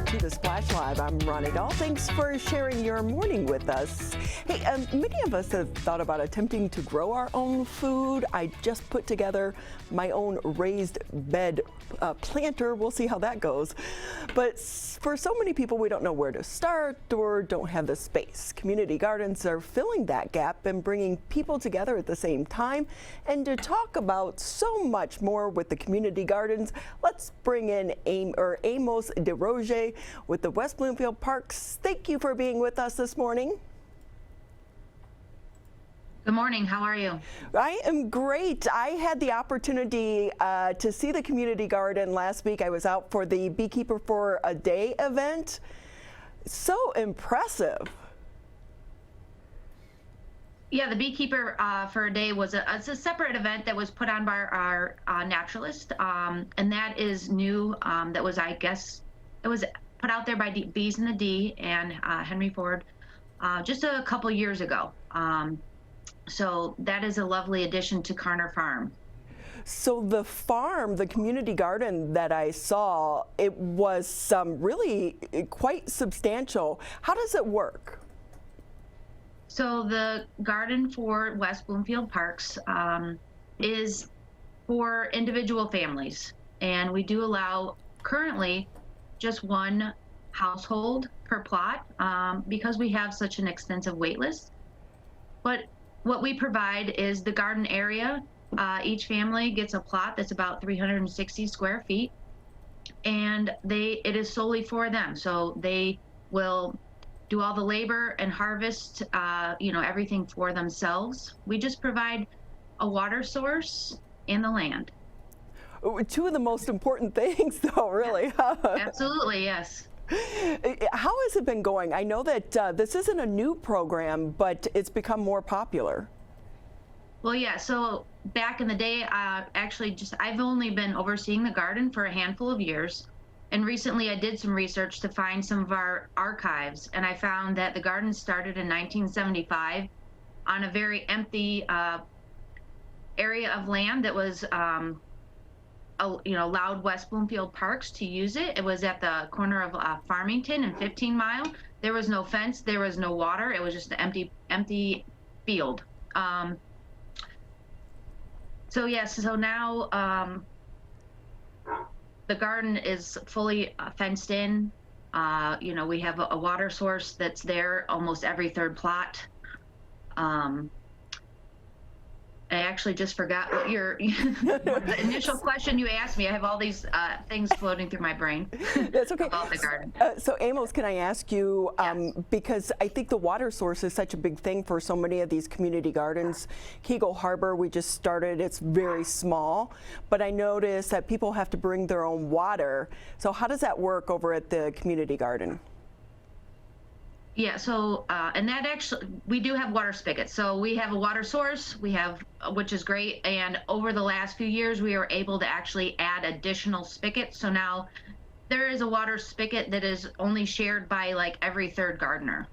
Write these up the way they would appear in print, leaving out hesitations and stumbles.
to the Splash Live. I'm Ronnie Dahl. Thanks for sharing your morning with us. Hey, many of us have thought about attempting to grow our own food. I just put together my own raised bed planter. We'll see how that goes. But for so many people, we don't know where to start or don't have the space. Community gardens are filling that gap and bringing people together at the same time. And to talk about so much more with the community gardens, let's bring in Amos DeRosier with the West Bloomfield Parks. Thank you for being with us this morning. Good morning. How are you? I am great. I had the opportunity to see the community garden last week. I was out for the Beekeeper for a Day event. So impressive. Yeah, the Beekeeper for a Day was it's a separate event that was put on by our naturalist, and that is new. That was, I guess, it was put out there by Bees in the D and Henry Ford just a couple years ago. So that is a lovely addition to Carner Farm. So the farm, the community garden that I saw, it was really quite substantial. How does it work? So the garden for West Bloomfield Parks is for individual families, and we do allow currently just one household per plot because we have such an extensive wait list. But what we provide is the garden area. Each family gets a plot that's about 360 square feet, and it is solely for them. So they will do all the labor and harvest, everything for themselves. We just provide a water source and the land. Two of the most important things, though, really. Absolutely, yes. How has it been going? I know that this isn't a new program, but it's become more popular. Well, yeah, so back in the day, I've only been overseeing the garden for a handful of years. And recently I did some research to find some of our archives, and I found that the garden started in 1975 on a very empty area of land that was allowed West Bloomfield Parks to use it. It was at the corner of Farmington and 15 Mile. There was no fence, there was no water. It was just an empty field. So now the garden is fully fenced in. We have a water source that's there almost every third plot. I actually just forgot what the initial question you asked me. I have all these things floating through my brain. That's okay. About the garden. So Amos, can I ask you, Yes. because I think the water source is such a big thing for so many of these community gardens. Kegel Harbor, we just started, it's very small, but I noticed that people have to bring their own water. So how does that work over at the community garden? Yeah, so, and that actually, we do have water spigots. So we have a water source, which is great. And over the last few years, we were able to actually add additional spigots. So now there is a water spigot that is only shared by like every third gardener.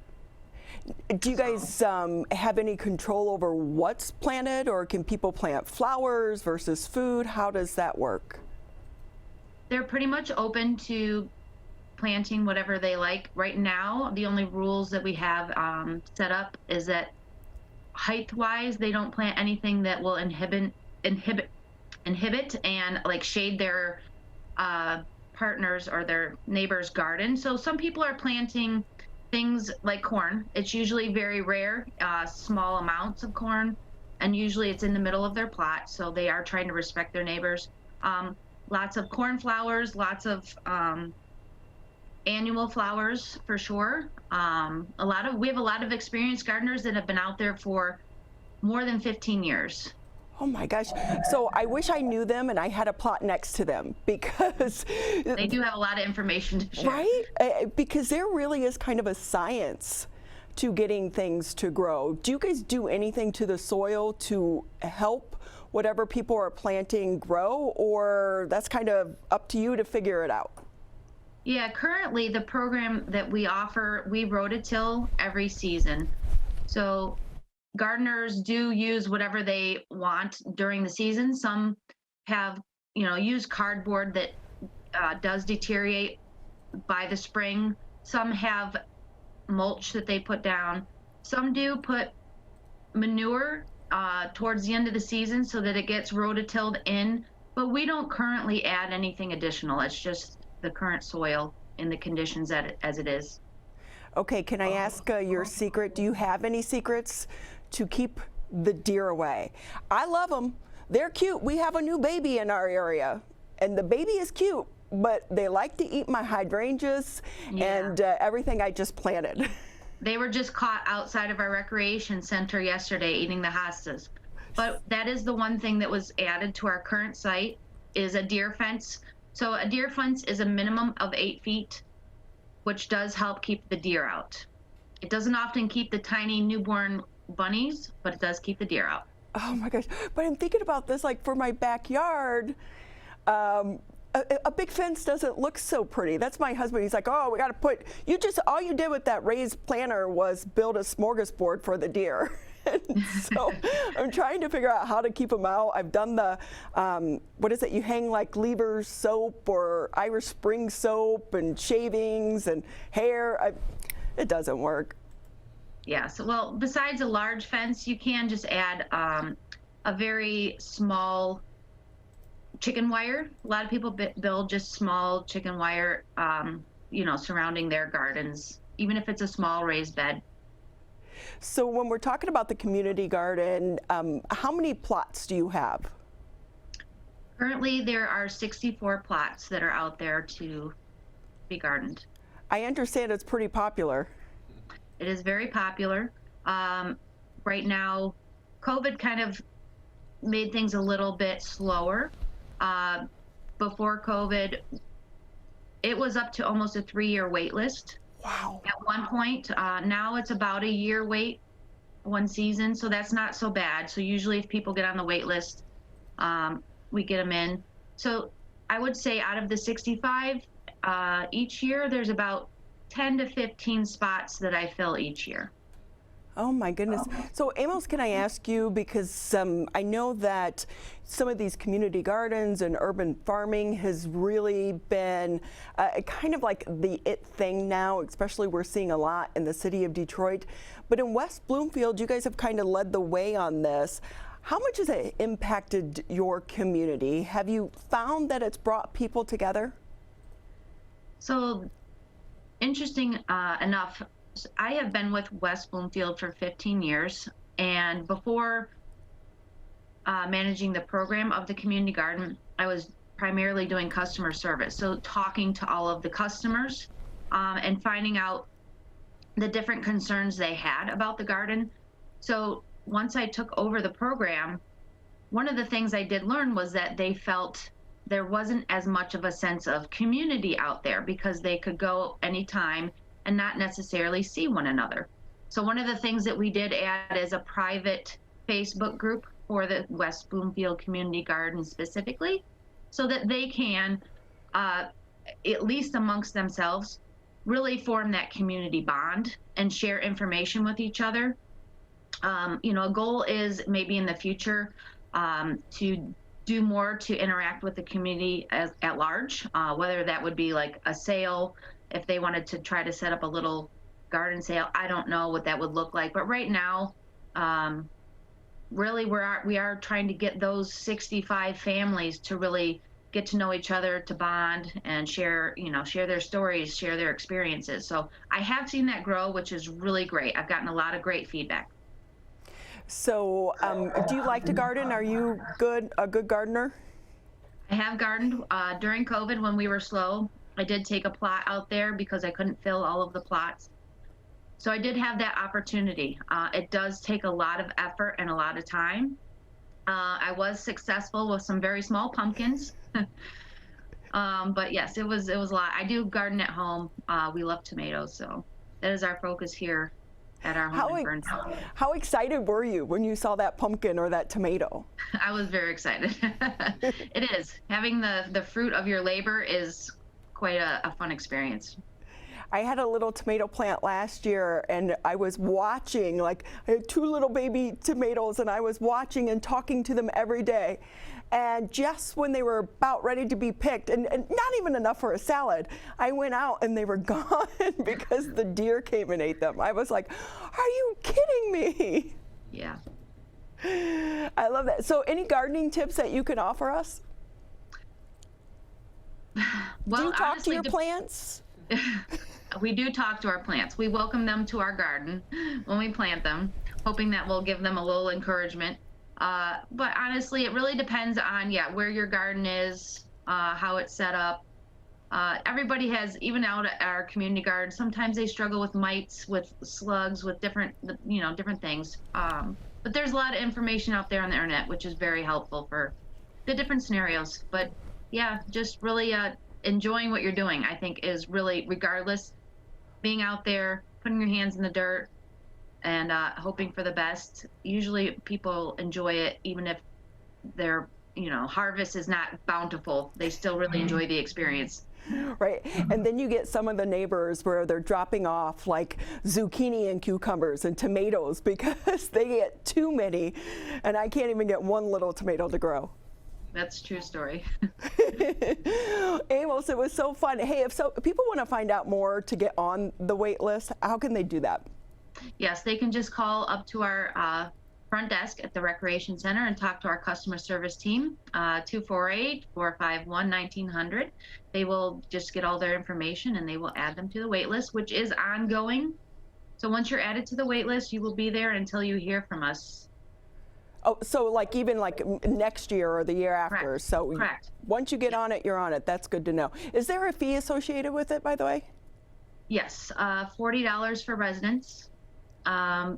Do you guys have any control over what's planted, or can people plant flowers versus food? How does that work? They're pretty much open to planting whatever they like. Right now, the only rules that we have set up is that height-wise, they don't plant anything that will inhibit and like shade their partners or their neighbor's garden. So some people are planting things like corn. It's usually very rare, small amounts of corn, and usually it's in the middle of their plot. So they are trying to respect their neighbors. Lots of cornflowers, lots of annual flowers for sure. We have a lot of experienced gardeners that have been out there for more than 15 years. Oh my gosh. So I wish I knew them and I had a plot next to them, because they do have a lot of information to share. Right? Because there really is kind of a science to getting things to grow. Do you guys do anything to the soil to help whatever people are planting grow, or that's kind of up to you to figure it out? Yeah, currently the program that we offer, we rototill every season. So gardeners do use whatever they want during the season. Some have, used cardboard that does deteriorate by the spring. Some have mulch that they put down. Some do put manure towards the end of the season so that it gets rototilled in, but we don't currently add anything additional. It's just the current soil in the conditions as it is. Okay, can I ask your secret? Do you have any secrets to keep the deer away? I love them. They're cute. We have a new baby in our area, and the baby is cute, but they like to eat my hydrangeas and everything I just planted. They were just caught outside of our recreation center yesterday eating the hostas. But that is the one thing that was added to our current site is a deer fence. So a deer fence is a minimum of 8 feet, which does help keep the deer out. It doesn't often keep the tiny newborn bunnies, but it does keep the deer out. Oh my gosh, but I'm thinking about this, like for my backyard, a big fence doesn't look so pretty. That's my husband. He's like, oh, we got to put, all you did with that raised planter was build a smorgasbord for the deer. So I'm trying to figure out how to keep them out. I've done the, what is it? You hang like Lever's soap or Irish Spring soap and shavings and hair. It doesn't work. Yes. Well, besides a large fence, you can just add a very small chicken wire. A lot of people build just small chicken wire, surrounding their gardens, even if it's a small raised bed. So when we're talking about the community garden, how many plots do you have? Currently, there are 64 plots that are out there to be gardened. I understand it's pretty popular. It is very popular. Right now, COVID kind of made things a little bit slower. Before COVID, it was up to almost a 3-year wait list. Wow. At one point. Now it's about a year wait, one season, so that's not so bad. So usually if people get on the wait list, we get them in. So I would say out of the 65, each year there's about 10 to 15 spots that I fill each year. Oh my goodness. So Amos, can I ask you, because I know that some of these community gardens and urban farming has really been kind of like the it thing now, especially we're seeing a lot in the city of Detroit. But in West Bloomfield, you guys have kind of led the way on this. How much has it impacted your community? Have you found that it's brought people together? So interesting enough, I have been with West Bloomfield for 15 years, and before managing the program of the community garden, I was primarily doing customer service. So talking to all of the customers and finding out the different concerns they had about the garden. So once I took over the program, one of the things I did learn was that they felt there wasn't as much of a sense of community out there because they could go anytime and not necessarily see one another. So one of the things that we did add is a private Facebook group for the West Bloomfield Community Garden specifically, so that they can, at least amongst themselves, really form that community bond and share information with each other. A goal is maybe in the future to do more to interact with the community at large, whether that would be like a sale, if they wanted to try to set up a little garden sale. I don't know what that would look like, but right now, really we are trying to get those 65 families to really get to know each other, to bond and share their stories, share their experiences. So I have seen that grow, which is really great. I've gotten a lot of great feedback. So do you like to garden? Are you a good gardener? I have gardened during COVID when we were slow. I did take a plot out there because I couldn't fill all of the plots. So I did have that opportunity. It does take a lot of effort and a lot of time. I was successful with some very small pumpkins. But yes, it was a lot. I do garden at home. We love tomatoes, so that is our focus here at our home in Burnsville. How excited were you when you saw that pumpkin or that tomato? I was very excited. It is. Having the fruit of your labor is quite a fun experience. I had a little tomato plant last year, and I was watching, like, I had 2 little baby tomatoes, and I was watching and talking to them every day. And just when they were about ready to be picked, and not even enough for a salad, I went out and they were gone because the deer came and ate them. I was like, are you kidding me? Yeah. I love that. So any gardening tips that you can offer us? Well, do you talk honestly, to your plants? We do talk to our plants. We welcome them to our garden when we plant them, hoping that will give them a little encouragement. But honestly, it really depends on, where your garden is, how it's set up. Everybody has, even out at our community garden, sometimes they struggle with mites, with slugs, with different things. But there's a lot of information out there on the internet, which is very helpful for the different scenarios. But yeah, just really enjoying what you're doing, I think, is really, regardless, being out there, putting your hands in the dirt, and hoping for the best. Usually people enjoy it, even if their harvest is not bountiful. They still really enjoy the experience. Right. And then you get some of the neighbors where they're dropping off like zucchini and cucumbers and tomatoes because they get too many, and I can't even get one little tomato to grow. That's a true story. Amos, it was so fun. Hey, if people want to find out more to get on the wait list, how can they do that? Yes, they can just call up to our front desk at the Recreation Center and talk to our customer service team, 248-451-1900. They will just get all their information and they will add them to the wait list, which is ongoing. So once you're added to the wait list, you will be there until you hear from us. Oh, so like even like next year or the year after. Correct. So Correct. Once you get on it, you're on it. That's good to know. Is there a fee associated with it, by the way? Yes, $40 for residents.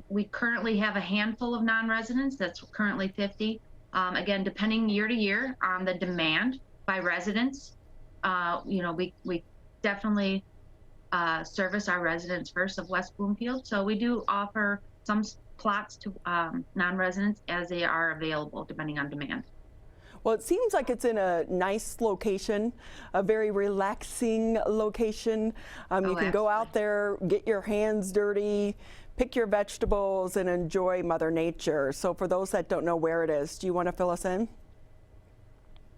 We currently have a handful of non-residents. That's currently 50. Again, depending year to year on the demand by residents. We definitely service our residents first of West Bloomfield. So we do offer some plots to non-residents as they are available, depending on demand. Well, it seems like it's in a nice location, a very relaxing location. You can go out there, get your hands dirty, pick your vegetables, and enjoy Mother Nature. So for those that don't know where it is, do you want to fill us in?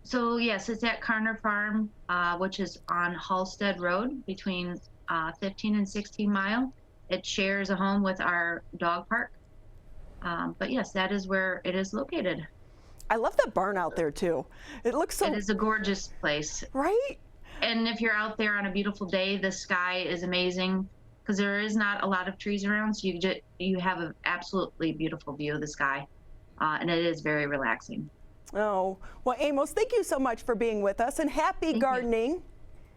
So yes, it's at Carner Farm, which is on Halstead Road between 15 and 16 Mile. It shares a home with our dog park. But yes, that is where it is located. I love that barn out there too. It looks so... It is a gorgeous place. Right? And if you're out there on a beautiful day, the sky is amazing because there is not a lot of trees around. So you have an absolutely beautiful view of the sky. And it is very relaxing. Oh, well, Amos, thank you so much for being with us, and happy gardening.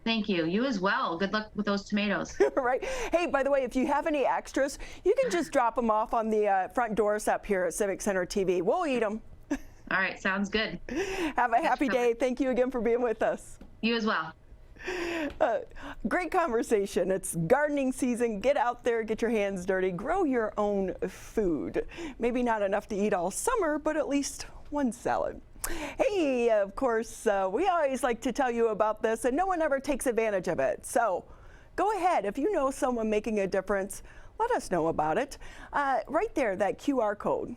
Thank you. You as well. Good luck with those tomatoes. Right. Hey, by the way, if you have any extras, you can just drop them off on the front doorstep here at Civic Center TV. We'll eat them. All right. Sounds good. Have a happy day. Thank you again for being with us. You as well. Great conversation. It's gardening season. Get out there, get your hands dirty, grow your own food. Maybe not enough to eat all summer, but at least one salad. Hey, of course, we always like to tell you about this, and no one ever takes advantage of it. So go ahead. If you know someone making a difference, let us know about it. Right there, that QR code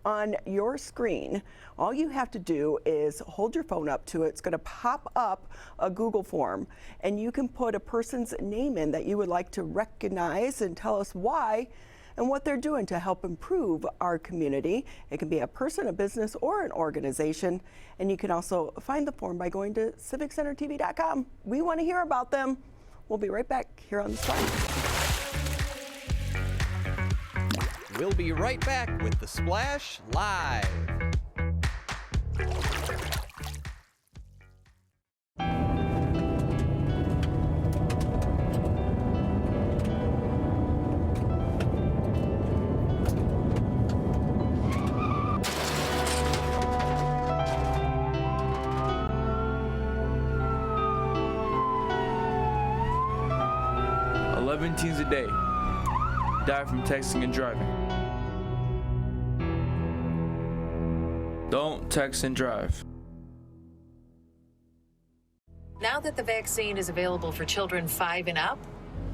on your screen. All you have to do is hold your phone up to it. It's going to pop up a Google form, and you can put a person's name in that you would like to recognize and tell us why and what they're doing to help improve our community. It can be a person, a business, or an organization. And you can also find the form by going to civiccentertv.com. We want to hear about them. We'll be right back here on The Splash. We'll be right back with The Splash Live. Teens a day die from texting and driving. Don't text and drive. Now that the vaccine is available for children 5 and up,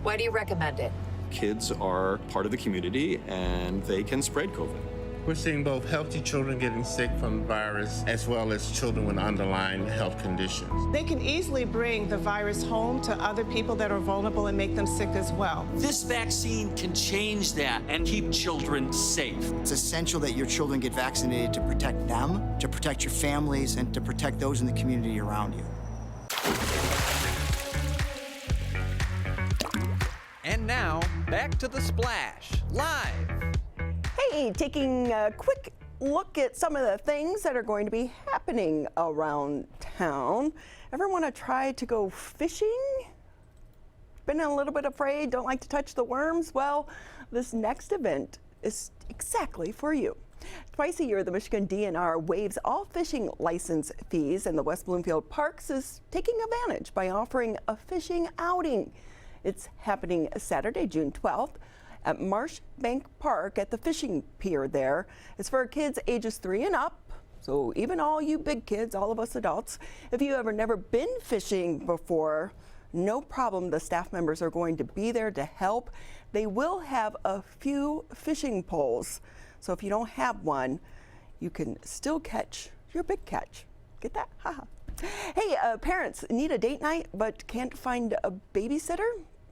Why do you recommend it? Kids are part of the community and they can spread COVID. We're seeing both healthy children getting sick from the virus as well as children with underlying health conditions. They can easily bring the virus home to other people that are vulnerable and make them sick as well. This vaccine can change that and keep children safe. It's essential that your children get vaccinated to protect them, to protect your families, and to protect those in the community around you. And now, back to the Splash, live. Hey, taking a quick look at some of the things that are going to be happening around town. Ever want to try to go fishing? Been a little bit afraid, don't like to touch the worms? Well, this next event is exactly for you. Twice a year, the Michigan DNR waives all fishing license fees, and the West Bloomfield Parks is taking advantage by offering a fishing outing. It's happening Saturday, June 12th. At Marsh Bank Park at the fishing pier there. It's for kids ages 3 and up, so even all you big kids, all of us adults. If you have never been fishing before, no problem, the staff members are going to be there to help. They will have a few fishing poles, so if you don't have one, you can still catch your big catch. Get that? Haha. Hey, parents need a date night but can't find a babysitter?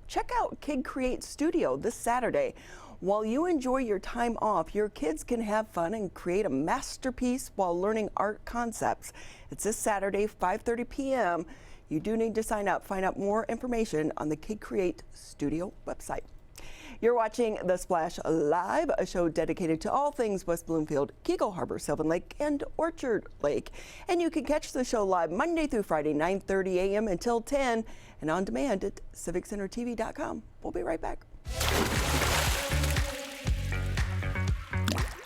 Check out Kid Create Studio this Saturday. While you enjoy your time off, your kids can have fun and create a masterpiece while learning art concepts. It's this Saturday, 5:30 p.m. You do need to sign up. Find out more information on the Kid Create Studio website. You're watching The Splash Live, a show dedicated to all things West Bloomfield, Keagle Harbor, Sylvan Lake, and Orchard Lake. And you can catch the show live Monday through Friday, 9:30 a.m. until 10, and on demand at civiccentertv.com. We'll be right back.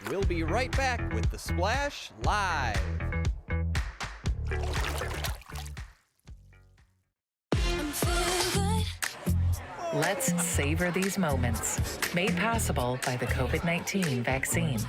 We'll be right back with The Splash Live. Let's savor these moments. Made possible by the COVID-19 vaccine.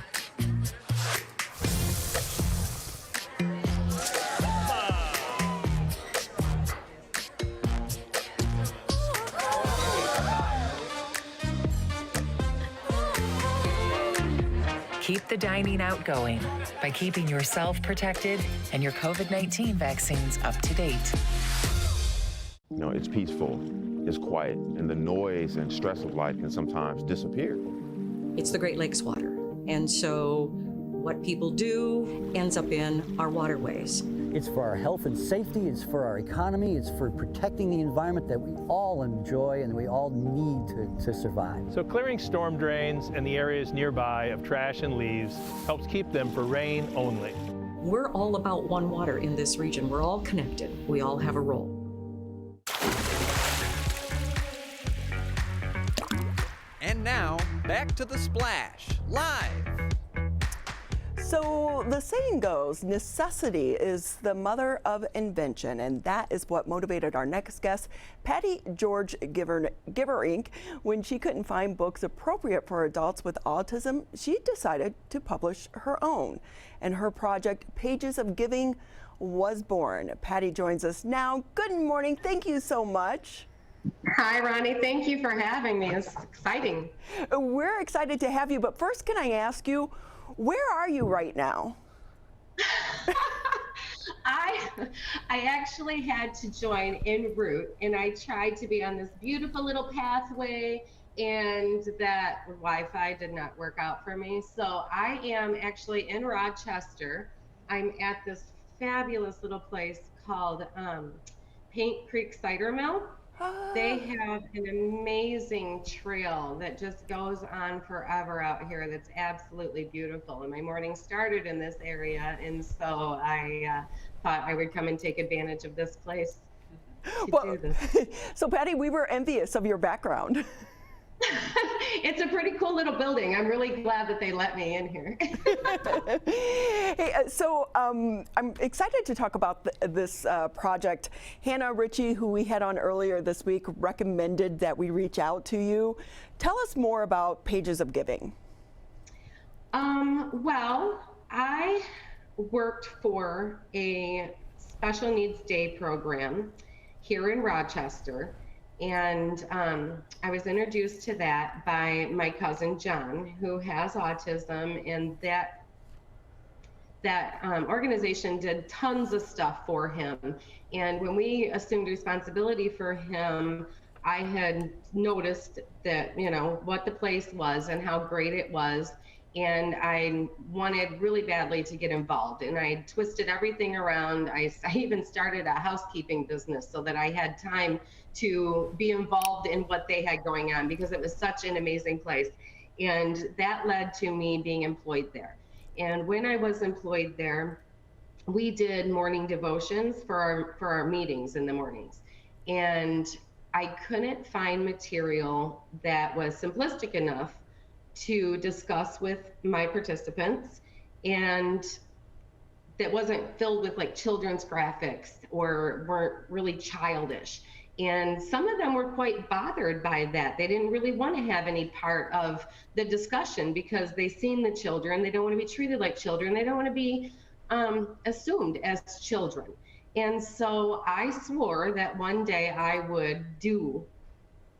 Keep the dining out going by keeping yourself protected and your COVID-19 vaccines up to date. You know, it's peaceful, it's quiet, and the noise and stress of life can sometimes disappear. It's the Great Lakes water, and so what people do ends up in our waterways. It's for our health and safety, it's for our economy, it's for protecting the environment that we all enjoy and we all need to survive. So clearing storm drains and the areas nearby of trash and leaves helps keep them for rain only. We're all about one water in this region. We're all connected. We all have a role. And now, back to The Splash, live. So the saying goes, necessity is the mother of invention, and that is what motivated our next guest, Patty George-Geverink. When she couldn't find books appropriate for adults with autism, she decided to publish her own. And her project, Pages of Giving, was born. Patty joins us now. Good morning. Thank you so much. Hi, Ronnie. Thank you for having me. It's exciting. We're excited to have you, but first, can I ask you, where are you right now? I actually had to join en route, and I tried to be on this beautiful little pathway, and that Wi-Fi did not work out for me. So I am actually in Rochester. I'm at this fabulous little place called Paint Creek Cider Mill. They have an amazing trail that just goes on forever out here that's absolutely beautiful. And my morning started in this area, and so I thought I would come and take advantage of this place to do this. So Patty, we were envious of your background. It's a pretty cool little building. I'm really glad that they let me in here. Hey, so I'm excited to talk about this project. Hannah Ritchie, who we had on earlier this week, recommended that we reach out to you. Tell us more about Pages of Giving. Well, I worked for a special needs day program here in Rochester. And I was introduced to that by my cousin John, who has autism, and that organization did tons of stuff for him. And when we assumed responsibility for him, I had noticed that, you know, what the place was and how great it was. And I wanted really badly to get involved. And I twisted everything around. I even started a housekeeping business so that I had time to be involved in what they had going on, because it was such an amazing place. And that led to me being employed there. And when I was employed there, we did morning devotions for our meetings in the mornings. And I couldn't find material that was simplistic enough to discuss with my participants, and that wasn't filled with like children's graphics or weren't really childish. And some of them were quite bothered by that. They didn't really want to have any part of the discussion because they've seen the children. They don't want to be treated like children. They don't want to be assumed as children. And so I swore that one day I would do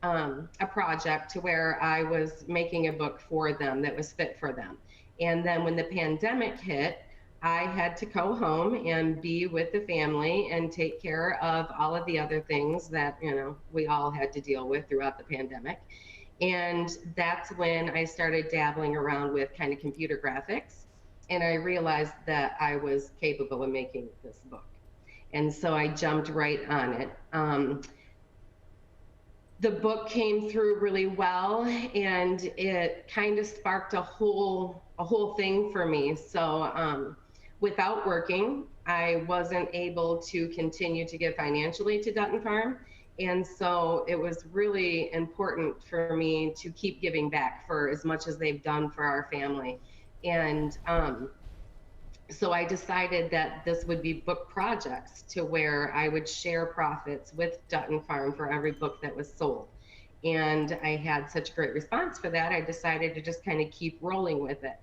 a project to where I was making a book for them that was fit for them. And then when the pandemic hit, I had to go home and be with the family and take care of all of the other things that, you know, we all had to deal with throughout the pandemic. And that's when I started dabbling around with kind of computer graphics. And I realized that I was capable of making this book. And so I jumped right on it. The book came through really well, and it kind of sparked a whole thing for me. So without working, I wasn't able to continue to give financially to Dutton Farm. And so it was really important for me to keep giving back for as much as they've done for our family. And so I decided that this would be book projects, to where I would share profits with Dutton Farm for every book that was sold. And I had such a great response for that, I decided to just kind of keep rolling with it.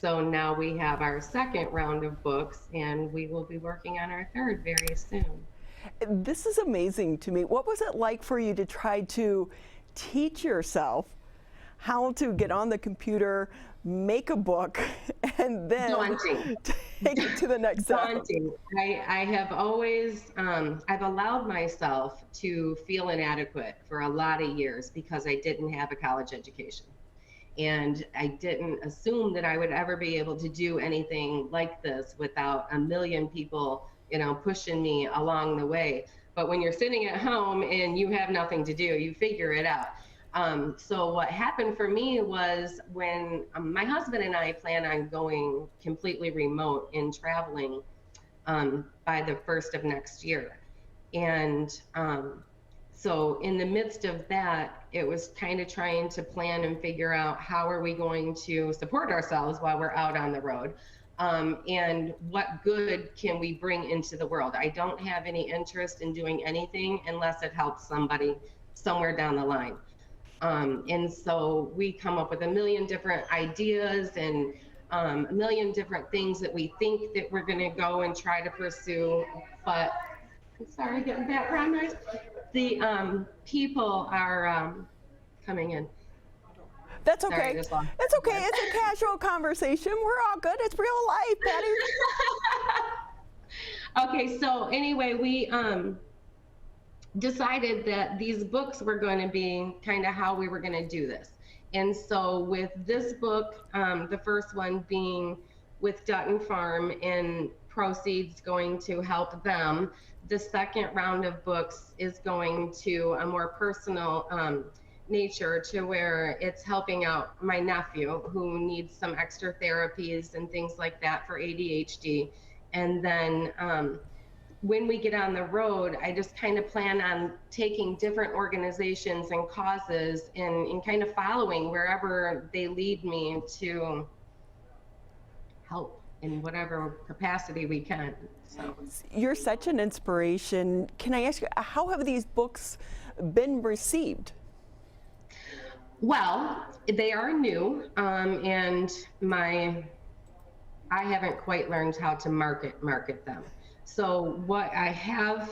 So now we have our second round of books, and we will be working on our third very soon. This is amazing to me. What was it like for you to try to teach yourself how to get on the computer, make a book, and then take it to the next level? I have always, I've allowed myself to feel inadequate for a lot of years because I didn't have a college education. And I didn't assume that I would ever be able to do anything like this without a million people, you know, pushing me along the way. But when you're sitting at home and you have nothing to do, you figure it out. So what happened for me was when my husband and I plan on going completely remote and traveling by the 1st of next year. And so in the midst of that, it was kind of trying to plan and figure out how are we going to support ourselves while we're out on the road. And what good can we bring into the world? I don't have any interest in doing anything unless it helps somebody somewhere down the line. And so we come up with a million different ideas and a million different things that we think that we're going to go and try to pursue. But I'm sorry, getting background noise. The people are coming in. That's okay. Sorry, it's okay. It's a casual conversation. We're all good. It's real life, Patty. Okay, so anyway, we decided that these books were going to be kind of how we were going to do this. And so with this book, the first one being with Dutton Farm and proceeds going to help them, the second round of books is going to a more personal nature, to where it's helping out my nephew who needs some extra therapies and things like that for ADHD. And then when we get on the road, I just kind of plan on taking different organizations and causes and kind of following wherever they lead me to help in whatever capacity we can. So you're such an inspiration. Can I ask you, how have these books been received? Well, they are new, and I haven't quite learned how to market them. So what I have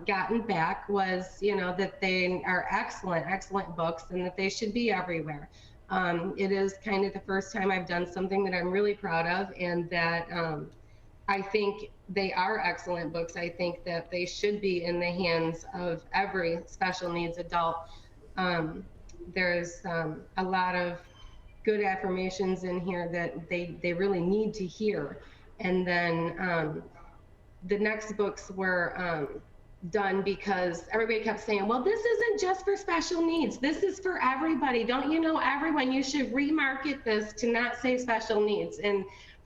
gotten back was, that they are excellent books and that they should be everywhere. It is kind of the first time I've done something that I'm really proud of, and that I think they are excellent books. I think that they should be in the hands of every special needs adult. There's a lot of good affirmations in here that they really need to hear. And then the next books were done because everybody kept saying, well, this isn't just for special needs. This is for everybody. Don't you know everyone? You should remarket this to not say special needs. And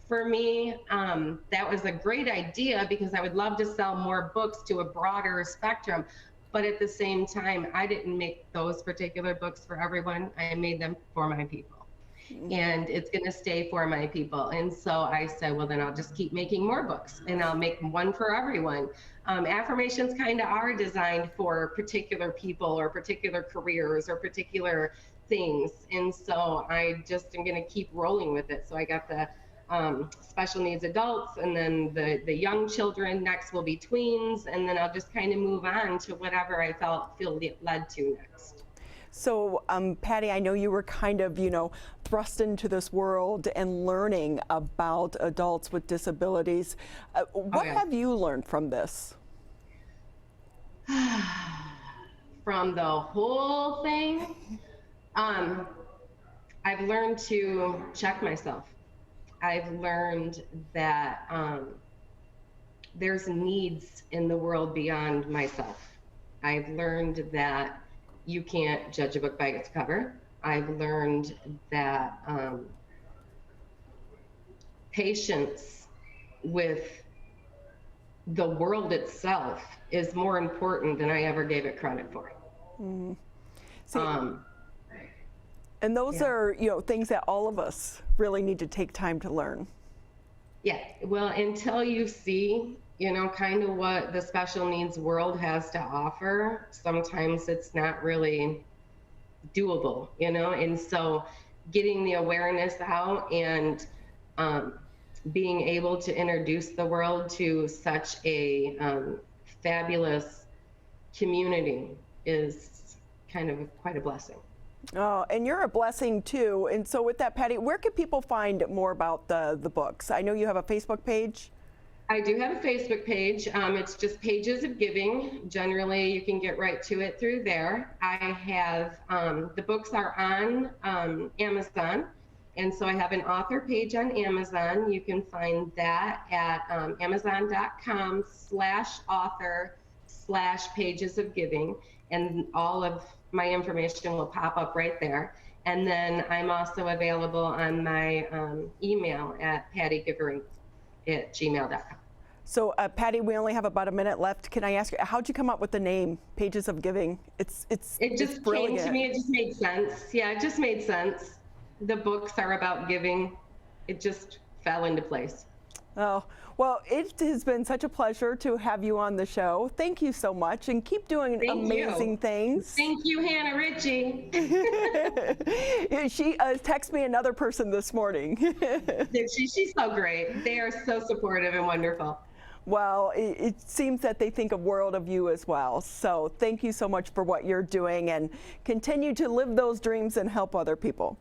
for me, that was a great idea because I would love to sell more books to a broader spectrum. But at the same time, I didn't make those particular books for everyone. I made them for my people. And it's going to stay for my people. And so I said, well, then I'll just keep making more books and I'll make one for everyone. Affirmations kind of are designed for particular people or particular careers or particular things. And so I just am going to keep rolling with it. So I got the special needs adults, and then the young children. Next will be tweens, and then I'll just kind of move on to whatever I feel led to next. So, Patty, I know you were kind of, thrust into this world and learning about adults with disabilities. What have you learned from this? From the whole thing, I've learned to check myself. I've learned that there's needs in the world beyond myself. I've learned that you can't judge a book by its cover. I've learned that patience with the world itself is more important than I ever gave it credit for. Mm. See, and those are, things that all of us really need to take time to learn. Yeah, well, until you see, kind of what the special needs world has to offer, sometimes it's not really doable, and so getting the awareness out and being able to introduce the world to such a fabulous community is kind of quite a blessing. Oh, and you're a blessing too. And so with that, Patty, where can people find more about the books? I know you have a Facebook page. I do have a Facebook page. It's just Pages of Giving. Generally, you can get right to it through there. I have, the books are on Amazon. And so I have an author page on Amazon. You can find that at amazon.com/author/Pages of Giving. And all of my information will pop up right there. And then I'm also available on my email at pattygeverink@gmail.com. So Patty, we only have about a minute left. Can I ask you, how'd you come up with the name Pages of Giving? It just came to me. It just made sense. Yeah, it just made sense. The books are about giving. It just fell into place. Oh, well, it has been such a pleasure to have you on the show. Thank you so much, and keep doing amazing things. Thank you, Hannah Ritchie. She texted me another person this morning. She's so great. They are so supportive and wonderful. Well, it seems that they think a world of you as well. So thank you so much for what you're doing, and continue to live those dreams and help other people.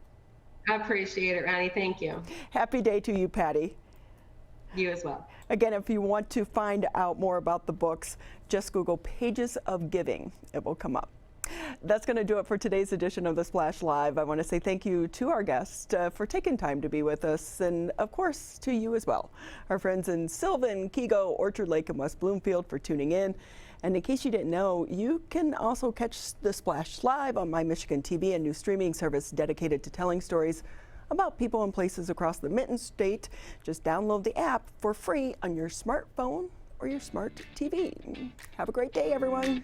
I appreciate it, Ronnie. Thank you. Happy day to you, Patty. You as well. Again, if you want to find out more about the books, just Google Pages of Giving. It will come up. That's going to do it for today's edition of The Splash Live. I want to say thank you to our guest for taking time to be with us, and of course to you as well. Our friends in Sylvan, Kego, Orchard Lake, and West Bloomfield for tuning in. And in case you didn't know, you can also catch The Splash Live on My Michigan TV, a new streaming service dedicated to telling stories about people and places across the Mitten State. Just download the app for free on your smartphone or your smart TV. Have a great day, everyone.